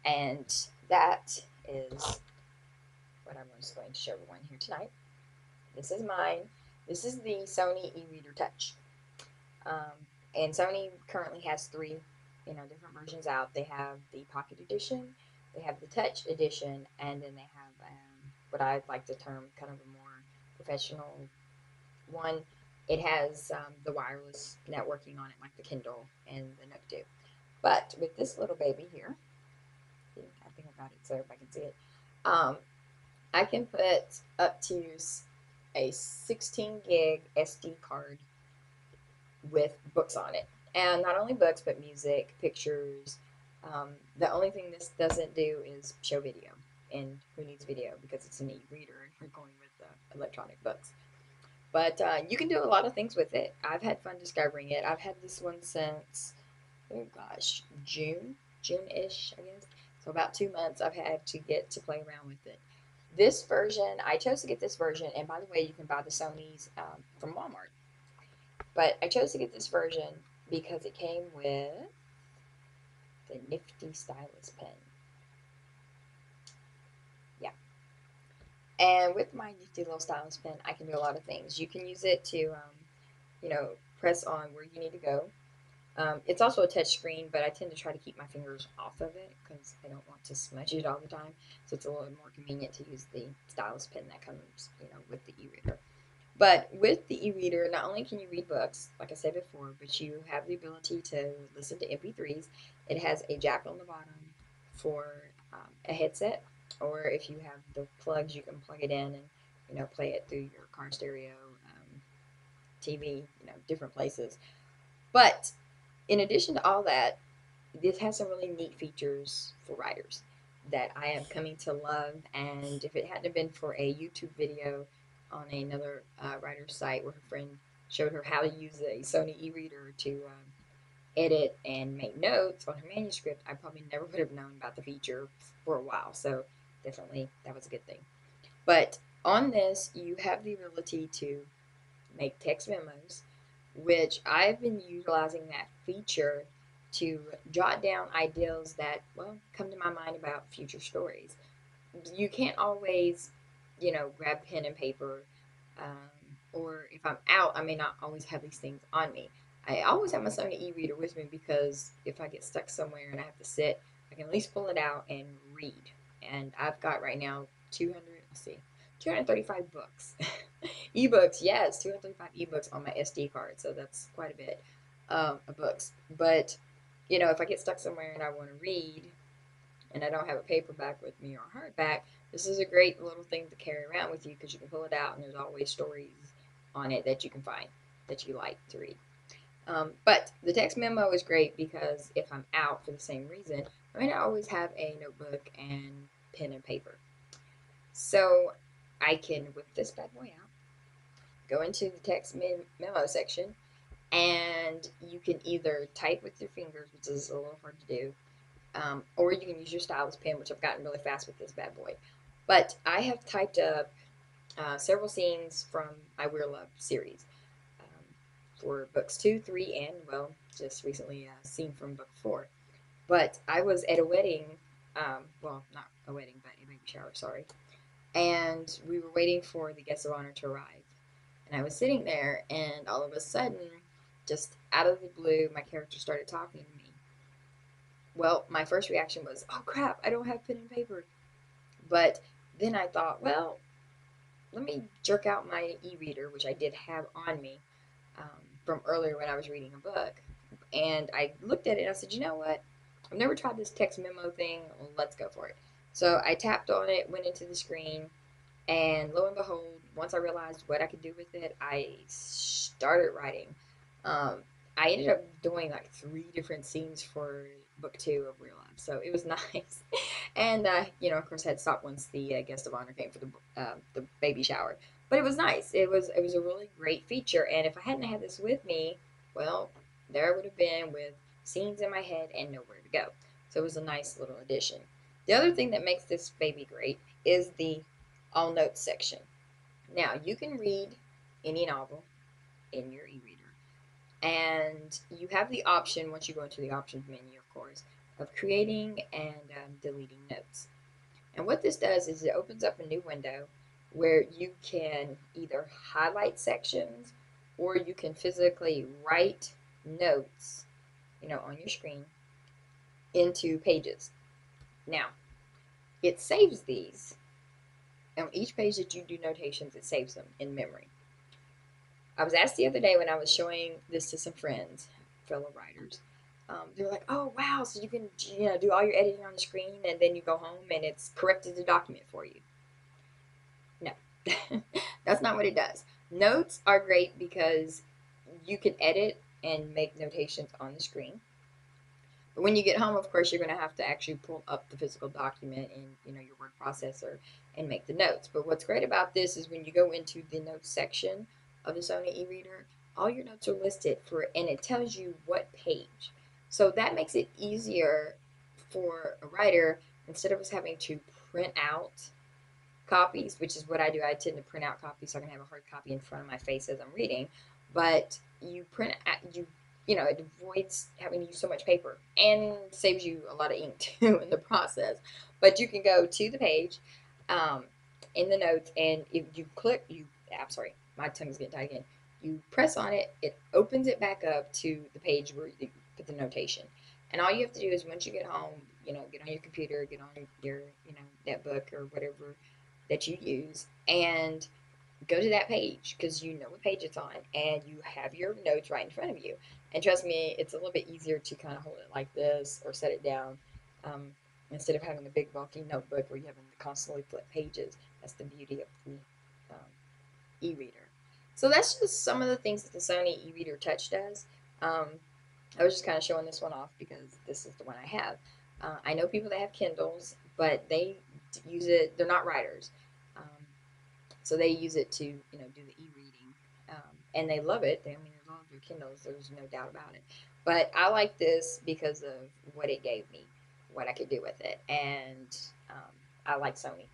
And that is what I'm just going to show everyone here tonight. This is mine. This is the Sony E-Reader Touch. Um, and Sony currently has three, different versions out. They have the Pocket Edition, they have the Touch Edition, and then they have what I'd like to term kind of a more professional one. It has the wireless networking on it, like the Kindle and the Nook do. But with this little baby here, I think I got it so everybody can see it. Um, I can put up to a 16 gig SD card with books on it. And not only books, but music, pictures. The only thing this doesn't do is show video. And who needs video because it's an e-reader and we're going with electronic books. But you can do a lot of things with it. I've had fun discovering it. I've had this one since, oh gosh, June-ish, I guess. So about 2 months I've had to get to play around with it. This version, I chose to get this version, and by the way, you can buy the Sony's from Walmart. But I chose to get this version because it came with the nifty stylus pen. Yeah. And with my nifty little stylus pen, I can do a lot of things. You can use it to, press on where you need to go. It's also a touch screen, but I tend to try to keep my fingers off of it because I don't want to smudge it all the time. So it's a little more convenient to use the stylus pen that comes, with the e-reader. But with the e-reader, not only can you read books, like I said before, but you have the ability to listen to MP3s. It has a jack on the bottom for a headset, or if you have the plugs, you can plug it in and play it through your car stereo, TV, different places. But in addition to all that, this has some really neat features for writers that I am coming to love. And if it hadn't been for a YouTube video on another writer's site where her friend showed her how to use a Sony e-reader to edit and make notes on her manuscript, I probably never would have known about the feature for a while. So definitely that was a good thing. But on this, you have the ability to make text memos, which I've been utilizing that feature to jot down ideas that, well, come to my mind about future stories. You can't always, grab pen and paper, or if I'm out, I may not always have these things on me. I always have my Sony e-reader with me because if I get stuck somewhere and I have to sit, I can at least pull it out and read. And I've got right now 200, let's see, 235 books. Ebooks, yes, 235 ebooks on my SD card, so that's quite a bit of books. But if I get stuck somewhere and I want to read, and I don't have a paperback with me or a hardback, this is a great little thing to carry around with you because you can pull it out and there's always stories on it that you can find that you like to read. But the text memo is great because if I'm out for the same reason, I may not always have a notebook and pen and paper. So I can whip this bad boy out, go into the text memo section, and you can either type with your fingers, which is a little hard to do, or you can use your stylus pen, which I've gotten really fast with this bad boy. But I have typed up several scenes from my We're Love series for books 2, 3, and, well, just recently a scene from book 4. But I was at a wedding, well, not a wedding, but a baby shower, sorry. And we were waiting for the guest of honor to arrive. And I was sitting there, and all of a sudden, just out of the blue, my character started talking to me. Well, my first reaction was, oh crap, I don't have pen and paper. But then I thought, well, let me jerk out my e reader, which I did have on me from earlier when I was reading a book. And I looked at it and I said, you know what? I've never tried this text memo thing. Well, let's go for it. So I tapped on it, went into the screen, and lo and behold, once I realized what I could do with it, I started writing. Um, I ended up doing like 3 different scenes for book 2 of Real Life, so it was nice. And of course, I had stopped once the guest of honor came for the baby shower. But it was nice. It was a really great feature. And if I hadn't had this with me, well, there I would have been with scenes in my head and nowhere to go. So it was a nice little addition. The other thing that makes this baby great is the all notes section. Now, you can read any novel in your e reader, and you have the option, once you go into the options menu, of course, of creating and deleting notes. And what this does is it opens up a new window where you can either highlight sections or you can physically write notes, on your screen into pages. Now, it saves these. On each page that you do notations, it saves them in memory. I was asked the other day when I was showing this to some friends, fellow writers. They were like, "Oh wow! So you can do all your editing on the screen, and then you go home and it's corrected the document for you." No, that's not what it does. Notes are great because you can edit and make notations on the screen. But when you get home, of course, you're going to have to actually pull up the physical document in your word processor and make the notes. But what's great about this is when you go into the notes section of the Sony e-reader, all your notes are listed and it tells you what page. So that makes it easier for a writer instead of us having to print out copies, which is what I do. I tend to print out copies so I can have a hard copy in front of my face as I'm reading. But you print out, it avoids having to use so much paper and saves you a lot of ink too in the process. But you can go to the page um, in the notes, and if you click, I'm sorry, my tongue's getting tight again. You press on it, it opens it back up to the page where you put the notation. And all you have to do is once you get home, get on your computer, get on your, netbook or whatever that you use, and go to that page because you know what page it's on and you have your notes right in front of you. And trust me, it's a little bit easier to kind of hold it like this or set it down um, instead of having a big bulky notebook where you have to constantly flip pages. That's the beauty of the um, e-reader. So that's just some of the things that the Sony E-Reader Touch does. Um, I was just kind of showing this one off because this is the one I have. I know people that have Kindles, but they use it. They're not writers, um, so they use it to do the e-reading, and they love it. They love their Kindles. There's no doubt about it. But I like this because of what it gave me, what I could do with it, and I like Sony.